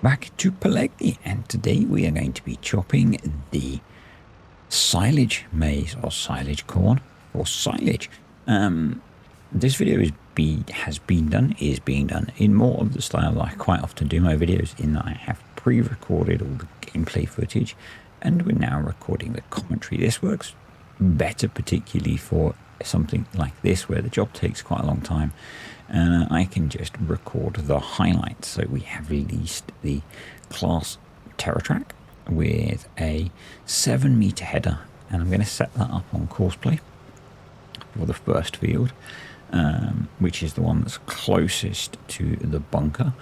Back to Pallegney, and today we are going to be chopping the silage maize or silage corn or silage. This video is being done in more of the style that I quite often do my videos, in that I have pre-recorded all the gameplay footage and we're now recording the commentary. This works better particularly for something like this where the job takes quite a long time, and I can just record the highlights. So we have released the class Terralife with a 7-meter header, and I'm going to set that up on courseplay for the first field, which is the one that's closest to the bunker.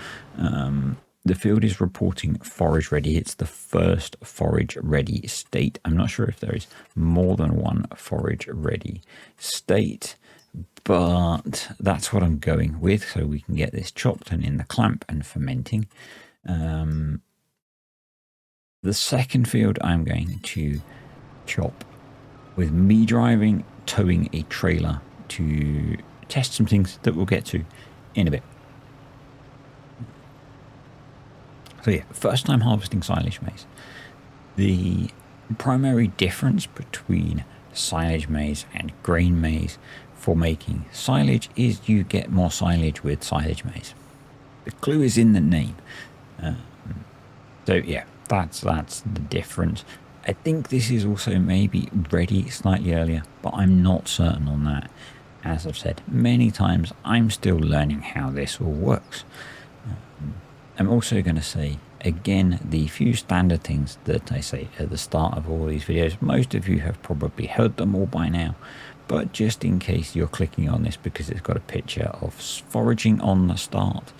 The field is reporting forage ready. It's the first forage ready state. I'm not sure if there is more than one forage ready state, but that's what I'm going with, so we can get this chopped and in the clamp and fermenting. The second field I'm going to chop with me driving, towing a trailer to test some things that we'll get to in a bit. So yeah, first time harvesting silage maize. The primary difference between silage maize and grain maize for making silage is you get more silage with silage maize. The clue is in the name. So yeah, that's the difference. I think this is also maybe ready slightly earlier, but I'm not certain on that. As I've said many times, I'm still learning how this all works. I'm also going to say, again, the few standard things that I say at the start of all these videos. Most of you have probably heard them all by now, but just in case you're clicking on this because it's got a picture of foraging on the start.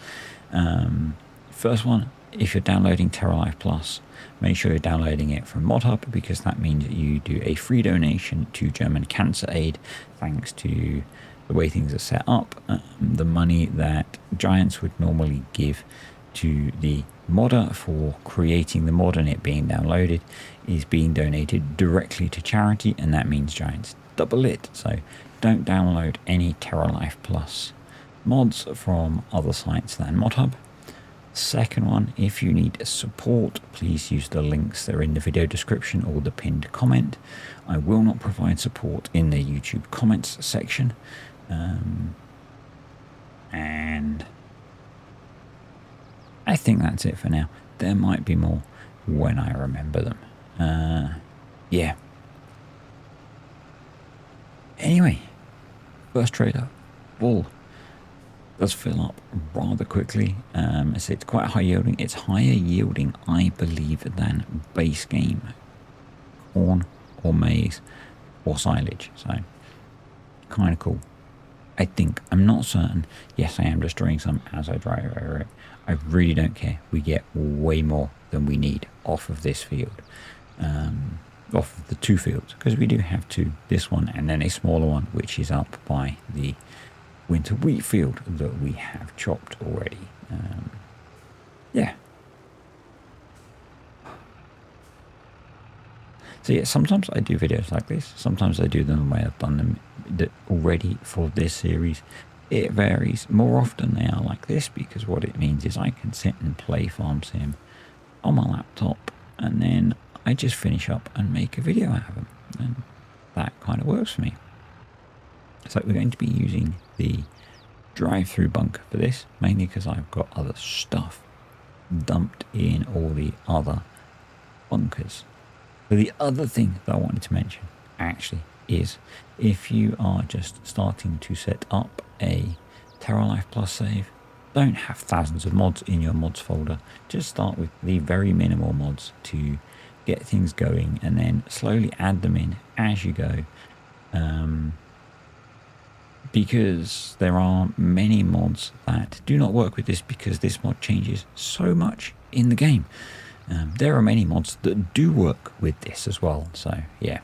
First one, if you're downloading Terralife Plus, make sure you're downloading it from ModHub, because that means you do a free donation to German Cancer Aid. Thanks to the way things are set up, the money that Giants would normally give to the modder for creating the mod and it being downloaded is being donated directly to charity, and that means Giants double it. So don't download any Terralife Plus mods from other sites than ModHub. Second one, if you need support, please use the links that are in the video description or the pinned comment. I will not provide support in the YouTube comments section. And I think that's it for now. There might be more when I remember them. Yeah. Anyway, first trailer full. Does fill up rather quickly. So it's quite high yielding. It's higher yielding, I believe, than base game corn or maize or silage. So kind of cool. I think. I'm not certain. Yes, I am destroying some as I drive over it. I really don't care. We get way more than we need off of this field, off of the two fields, because we do have two. This one and then a smaller one, which is up by the winter wheat field that we have chopped already. Yeah. So yeah, sometimes I do videos like this. Sometimes I do them the way I've done them already for this series. It varies. More often they are like this, because what it means is I can sit and play Farm Sim on my laptop, and then I just finish up and make a video out of them. And that kind of works for me. So we're going to be using the drive-through bunker for this, mainly because I've got other stuff dumped in all the other bunkers. But the other thing that I wanted to mention actually is, if you are just starting to set up a Terralife Plus save, don't have thousands of mods in your mods folder. Just start with the very minimal mods to get things going, and then slowly add them in as you go. Because there are many mods that do not work with this, because this mod changes so much in the game. There are many mods that do work with this as well. So yeah,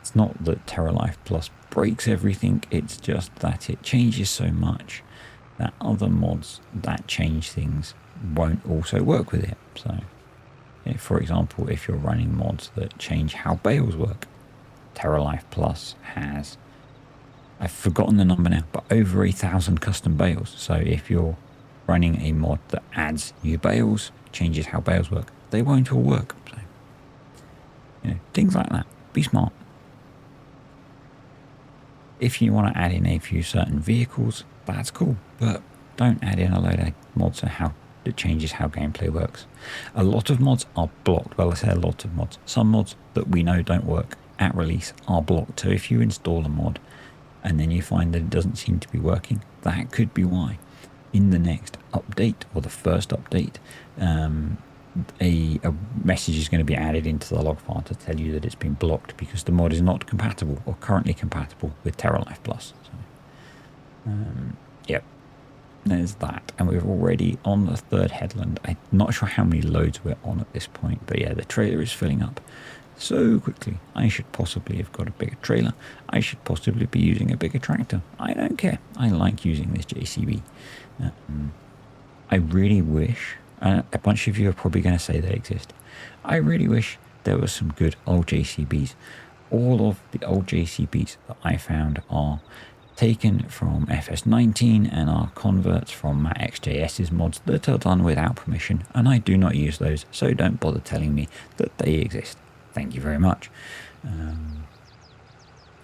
it's not that Terralife Plus breaks everything, it's just that it changes so much that other mods that change things won't also work with it. So yeah, for example, if you're running mods that change how bales work, Terralife Plus has, I've forgotten the number now, but over 1,000 custom bales. So if you're running a mod that adds new bales, changes how bales work, they won't all work. So, things like that. Be smart. If you want to add in a few certain vehicles, that's cool, but don't add in a load of mods that changes how gameplay works. A lot of mods are blocked. Well, I say a lot of mods. Some mods that we know don't work at release are blocked. So if you install a mod and then you find that it doesn't seem to be working, that could be why. In the next update, or the first update, a message is going to be added into the log file to tell you that it's been blocked because the mod is not compatible or currently compatible with Terralife Plus. So, yep, there's that. And we're already on the third headland. I'm not sure how many loads we're on at this point, but yeah, the trailer is filling up so quickly. I should possibly have got a bigger trailer. I should possibly be using a bigger tractor. I don't care. I like using this JCB. I really wish, a bunch of you are probably going to say they exist. I really wish there were some good old JCBs. All of the old JCBs that I found are taken from FS19 and are converts from MatXJS's mods that are done without permission, and I do not use those, so don't bother telling me that they exist. Thank you very much.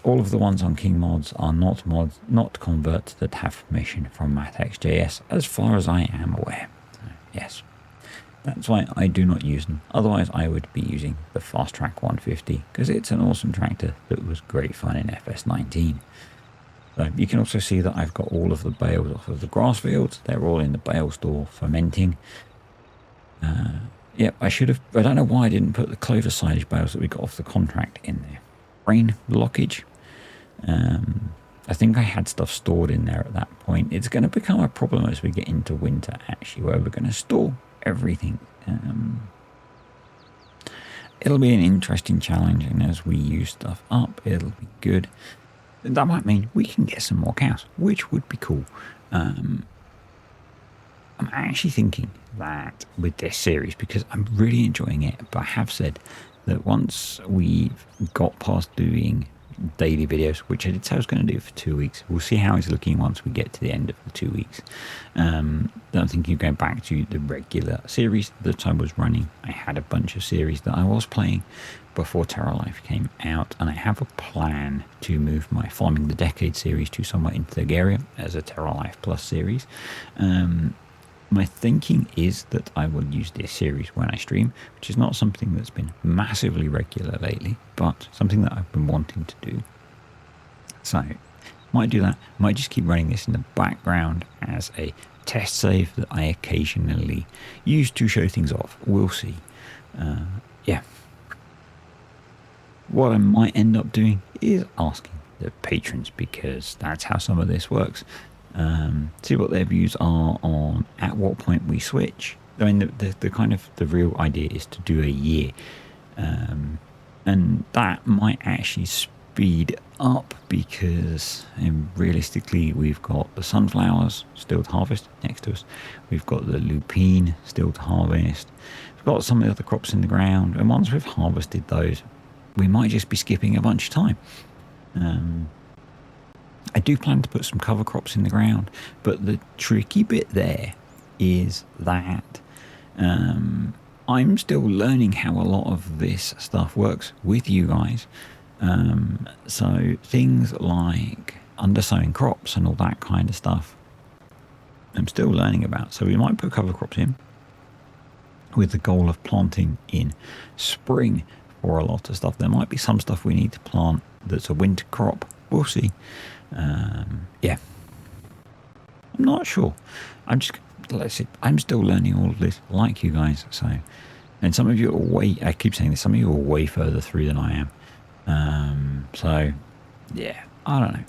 All of the ones on King Mods are not converts that have permission from MatXJS, as far as I am aware. So, yes, that's why I do not use them. Otherwise, I would be using the Fast Track 150 because it's an awesome tractor that was great fun in FS19. So you can also see that I've got all of the bales off of the grass fields. They're all in the bale store fermenting. Yep, I don't know why I didn't put the clover silage bales that we got off the contract in there. Rain blockage. I think I had stuff stored in there at that point. It's going to become a problem as we get into winter, actually, where we're going to store everything. It'll be an interesting challenge, and as we use stuff up, it'll be good. That might mean we can get some more cows, which would be cool. I'm actually thinking that with this series, because I'm really enjoying it, but I have said that once we've got past doing daily videos, which I did say I was going to do for 2 weeks, we'll see how it's looking once we get to the end of the 2 weeks. I'm thinking of going back to the regular series that I was running. I had a bunch of series that I was playing before Terralife came out, and I have a plan to move my Farming the Decade series to somewhere in Bulgaria as a Terralife Plus series. My thinking is that I will use this series when I stream, which is not something that's been massively regular lately, but something that I've been wanting to do. So, might do that. Might just keep running this in the background as a test save that I occasionally use to show things off. We'll see. Yeah. What I might end up doing is asking the patrons, because that's how some of this works. See what their views are on at what point we switch. I mean, the kind of the real idea is to do a year, and that might actually speed up because realistically we've got the sunflowers still to harvest next to us, we've got the lupine still to harvest, we've got some of the other crops in the ground, and once we've harvested those, we might just be skipping a bunch of time. I do plan to put some cover crops in the ground, but the tricky bit there is that I'm still learning how a lot of this stuff works with you guys. So things like undersowing crops and all that kind of stuff, I'm still learning about. So we might put cover crops in with the goal of planting in spring for a lot of stuff. There might be some stuff we need to plant that's a winter crop. We'll see. Yeah, I'm not sure. I'm still learning all of this, like you guys. So, and some of you are I keep saying this, some of you are way further through than I am. So, yeah, I don't know.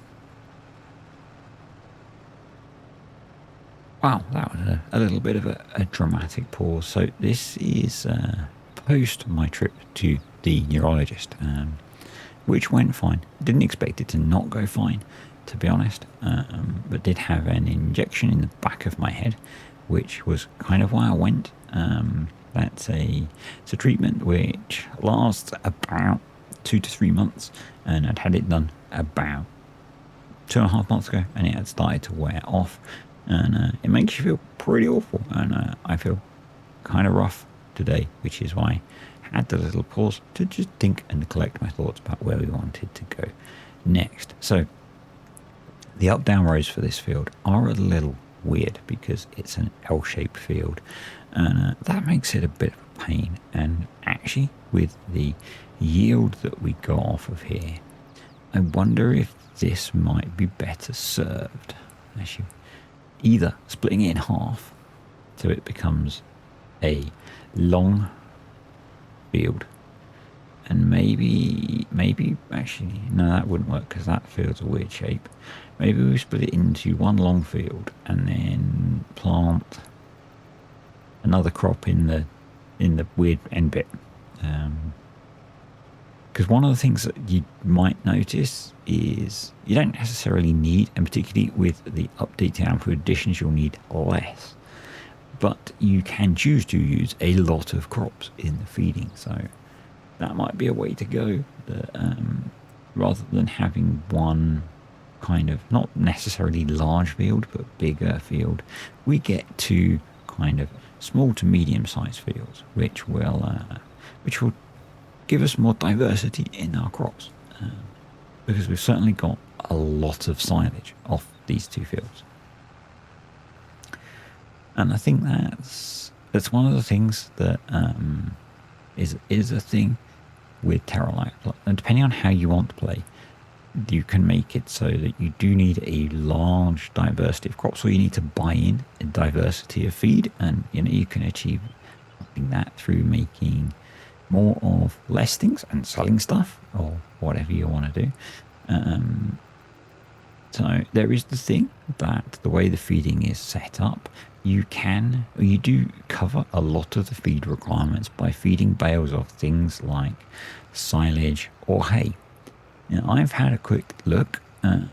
Wow, that was a little bit of a dramatic pause. So this is post my trip to the neurologist, which went fine. Didn't expect it to not go fine, to be honest, but did have an injection in the back of my head, which was kind of why I went. It's a treatment which lasts about 2 to 3 months, and I'd had it done about 2.5 months ago, and it had started to wear off. and it makes you feel pretty awful. And I feel kind of rough today, which is why I had the little pause to just think and collect my thoughts about where we wanted to go next. So the up-down rows for this field are a little weird because it's an L-shaped field, and that makes it a bit of a pain. And actually, with the yield that we got off of here, I wonder if this might be better served as you either splitting it in half so it becomes a long field, and maybe actually no, that wouldn't work because that field's a weird shape. Maybe we split it into one long field and then plant another crop in the weird end bit. Because one of the things that you might notice is you don't necessarily need, and particularly with the updated Amplitude additions, you'll need less. But you can choose to use a lot of crops in the feeding, so that might be a way to go. Rather than having one kind of, not necessarily large field, but bigger field, we get two kind of small to medium sized fields, which will give us more diversity in our crops, because we've certainly got a lot of silage off these two fields. And I think that's one of the things that is a thing with Terralife. And depending on how you want to play, you can make it so that you do need a large diversity of crops, or you need to buy in a diversity of feed, and you can achieve that through making more of less things and selling stuff, or whatever you want to do. So there is the thing that the way the feeding is set up, you do cover a lot of the feed requirements by feeding bales of things like silage or hay. Now, I've had a quick look. That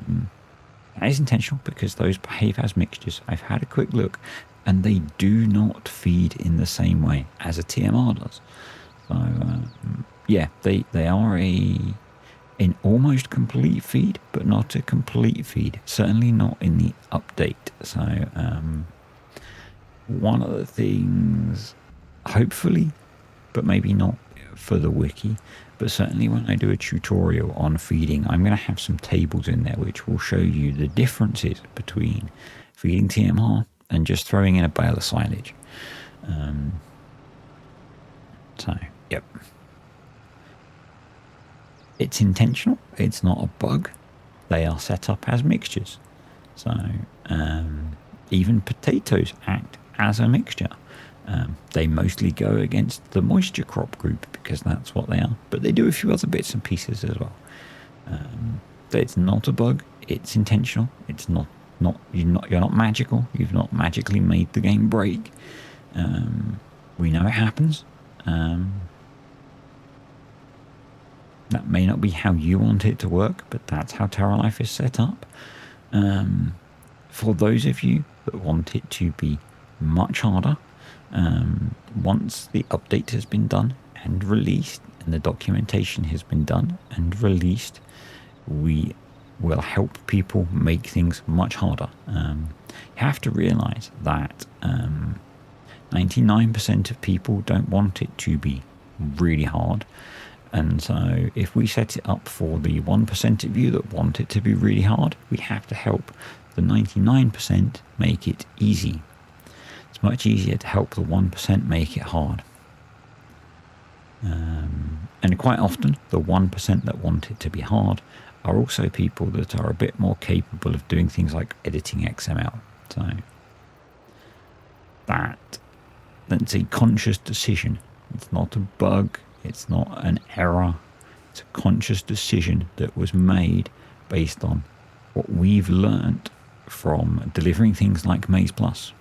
is intentional because those behave as mixtures. I've had a quick look, and they do not feed in the same way as a TMR does. So yeah, they are an almost complete feed, but not a complete feed. Certainly not in the update. So one of the things, hopefully, but maybe not for the wiki, but certainly when I do a tutorial on feeding, I'm going to have some tables in there which will show you the differences between feeding TMR and just throwing in a bale of silage. So, yep. It's intentional. It's not a bug. They are set up as mixtures. So, even potatoes act as a mixture. They mostly go against the moisture crop group because that's what they are. But they do a few other bits and pieces as well. It's not a bug. It's intentional. It's not you're not magical. You've not magically made the game break. We know it happens. That may not be how you want it to work, but that's how Terralife is set up. For those of you that want it to be much harder, once the update has been done and released, and the documentation has been done and released, we will help people make things much harder. You have to realize that 99% of people don't want it to be really hard. And so if we set it up for the 1% of you that want it to be really hard, we have to help the 99% make it easy. It's much easier to help the 1% make it hard. And quite often, the 1% that want it to be hard are also people that are a bit more capable of doing things like editing XML. So that's a conscious decision. It's not a bug. It's not an error. It's a conscious decision that was made based on what we've learned from delivering things like Maize Plus.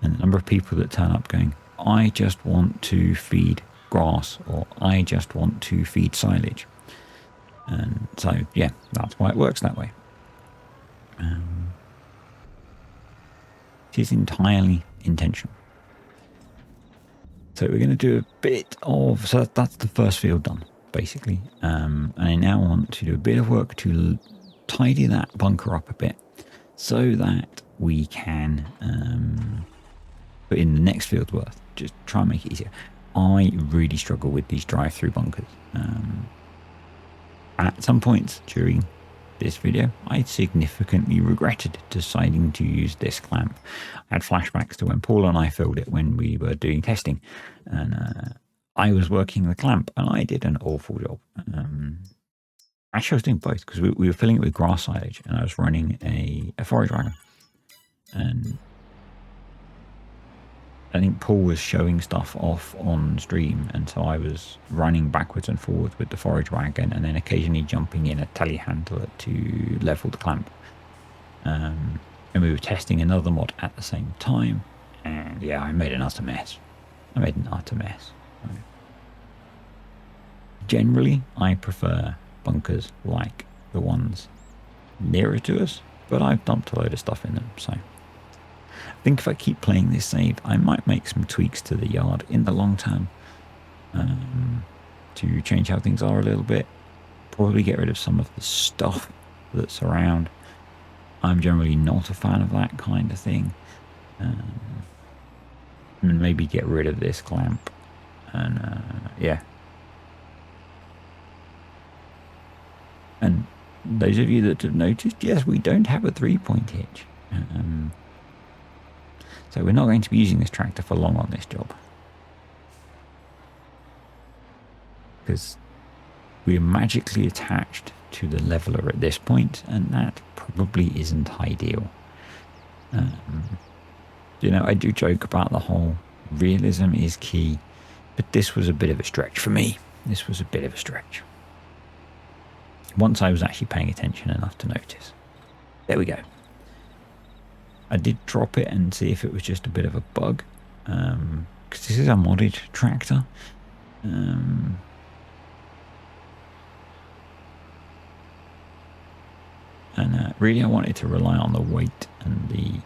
And the number of people that turn up going, I just want to feed grass, or I just want to feed silage. And so, yeah, that's why it works that way. It is entirely intentional. So we're going to do a bit of, so that's the first field done, basically. And I now want to do a bit of work to tidy that bunker up a bit so that we can put in the next field worth. Just try and make it easier. I really struggle with these drive-through bunkers. At some points during this video, I significantly regretted deciding to use this clamp. I had flashbacks to when Paul and I filled it when we were doing testing, and I was working the clamp and I did an awful job. Actually, I was doing both because we were filling it with grass silage and I was running a forage wagon. And I think Paul was showing stuff off on stream, and so I was running backwards and forwards with the forage wagon and then occasionally jumping in a telehandler to level the clamp. And we were testing another mod at the same time, and yeah, I made an utter mess. Generally, I prefer bunkers like the ones nearer to us, but I've dumped a load of stuff in them, so I think if I keep playing this save, I might make some tweaks to the yard in the long term to change how things are a little bit. Probably get rid of some of the stuff that's around. I'm generally not a fan of that kind of thing. And maybe get rid of this clamp. And yeah. And those of you that have noticed, yes, we don't have a 3-point hitch. So we're not going to be using this tractor for long on this job, because we're magically attached to the leveler at this point, and that probably isn't ideal. You know, I do joke about the whole realism is key, but this was a bit of a stretch for me. This was a bit of a stretch. Once I was actually paying attention enough to notice. There we go. I did drop it and see if it was just a bit of a bug, because this is a modded tractor. And really I wanted to rely on the weight and the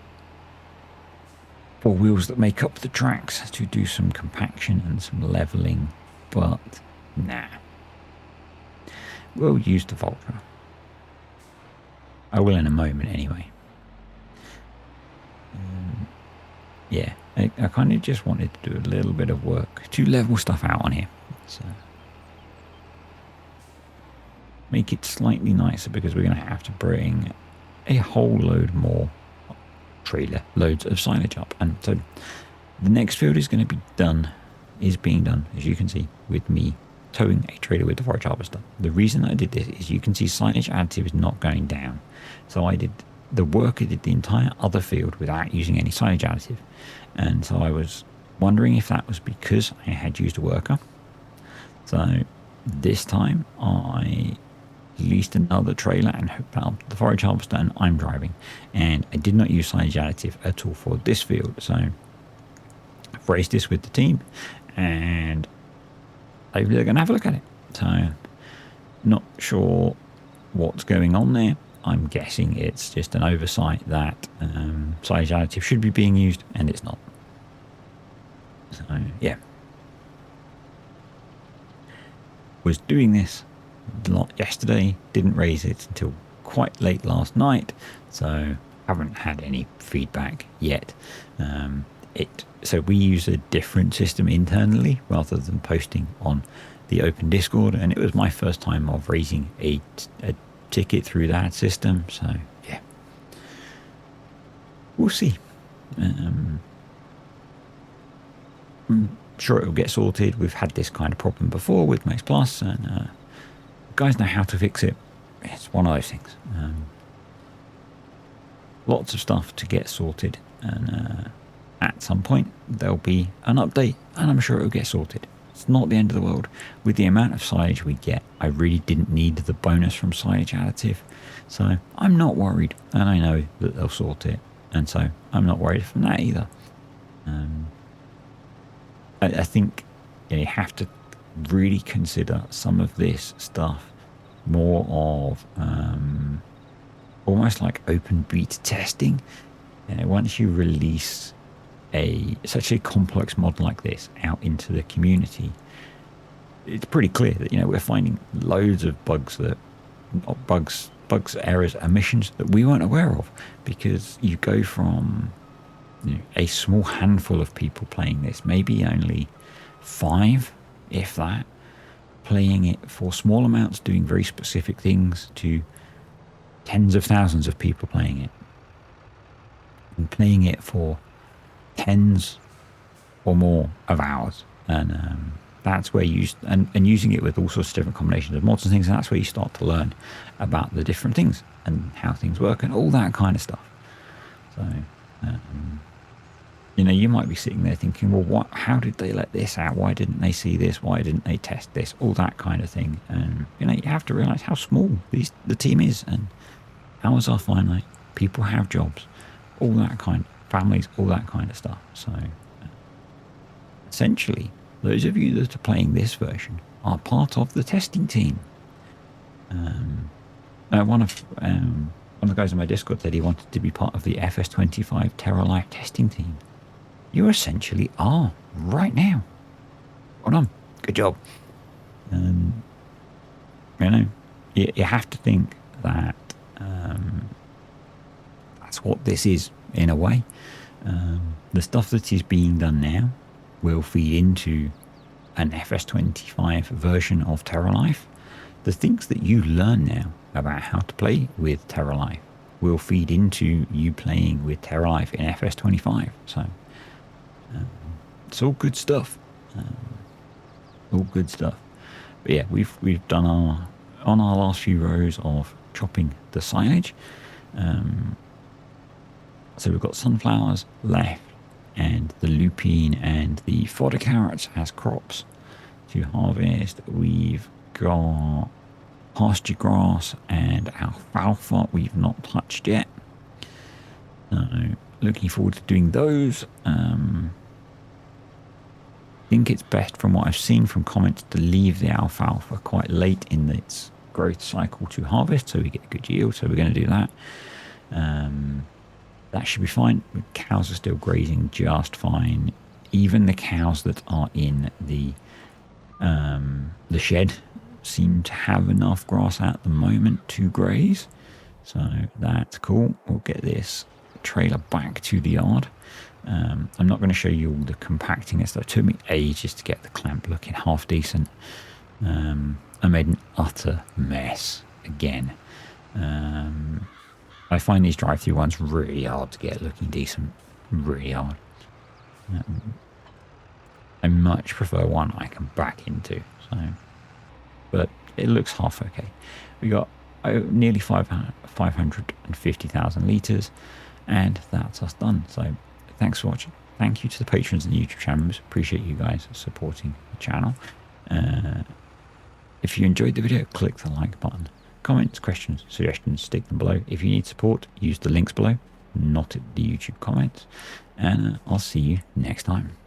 4 wheels that make up the tracks to do some compaction and some leveling, but nah. We'll use the Voltra. I will in a moment anyway. Yeah, I kind of just wanted to do a little bit of work to level stuff out on here. So make it slightly nicer, because we're going to have to bring a whole load more trailer loads of silage up. And so the next field is going to be done, is being done, as you can see, with me towing a trailer with the forage harvester. The reason I did this is you can see silage additive is not going down. So I did the worker did the entire other field without using any silage additive, and so I was wondering if that was because I had used a worker. So this time I leased another trailer and hooked up the forage harvester, and I'm driving, and I did not use silage additive at all for this field. So I've raised this with the team, and they're going to have a look at it. So not sure what's going on there. I'm guessing it's just an oversight that silage additive should be being used, and it's not. So yeah, was doing this a lot yesterday, didn't raise it until quite late last night, so haven't had any feedback yet. So we use a different system internally rather than posting on the open Discord, and it was my first time of raising a ticket through that system, so yeah, we'll see. I'm sure it will get sorted. We've had this kind of problem before with Maize Plus, and guys know how to fix it. It's one of those things. Lots of stuff to get sorted, and at some point there'll be an update, and I'm sure it will get sorted. It's not the end of the world. With the amount of silage we get, I really didn't need the bonus from silage additive, so I'm not worried, and I know that they'll sort it, and so I'm not worried from that either. I think you have to really consider some of this stuff more of almost like open beta testing. Once you release such a complex mod like this out into the community, it's pretty clear that we're finding loads of bugs, that not bugs bugs, errors, omissions that we weren't aware of, because you go from a small handful of people playing this, maybe only 5, if that, playing it for small amounts, doing very specific things, to tens of thousands of people playing it, and playing it for tens or more of hours. And that's where you and using it with all sorts of different combinations of mods and things, and that's where you start to learn about the different things and how things work and all that kind of stuff. So you might be sitting there thinking, well, how did they let this out? Why didn't they see this? Why didn't they test this? All that kind of thing. And you have to realize how small the team is, and hours are finite. People have jobs, all that kind of families, all that kind of stuff. So essentially, those of you that are playing this version are part of the testing team. One of the guys on my Discord said he wanted to be part of the FS25 Terralife testing team. You essentially are right now. Well done. Good job. You have to think that that's what this is in a way. The stuff that is being done now will feed into an FS25 version of Terralife. The things that you learn now about how to play with Terralife will feed into you playing with Terralife in FS25. So it's all good stuff. All good stuff. But yeah, we've done on our last few rows of chopping the silage. So we've got sunflowers left, and the lupine and the fodder carrots as crops to harvest. We've got pasture grass and alfalfa we've not touched yet. So looking forward to doing those. I think it's best, from what I've seen from comments, to leave the alfalfa quite late in its growth cycle to harvest, so we get a good yield. So we're going to do that. That should be fine. The cows are still grazing just fine. Even the cows that are in the shed seem to have enough grass at the moment to graze. So that's cool. We'll get this trailer back to the yard. I'm not going to show you all the compacting and stuff. It took me ages to get the clamp looking half decent. I made an utter mess again. I find these drive-through ones really hard to get looking decent. Really hard. I much prefer one I can back into. So, but it looks half okay. We got nearly 550,000 litres, and that's us done. So thanks for watching. Thank you to the patrons and the YouTube channel members. Appreciate you guys supporting the channel. If you enjoyed the video, click the like button. Comments, questions, suggestions, stick them below. If you need support, use the links below, not at the YouTube comments. And I'll see you next time.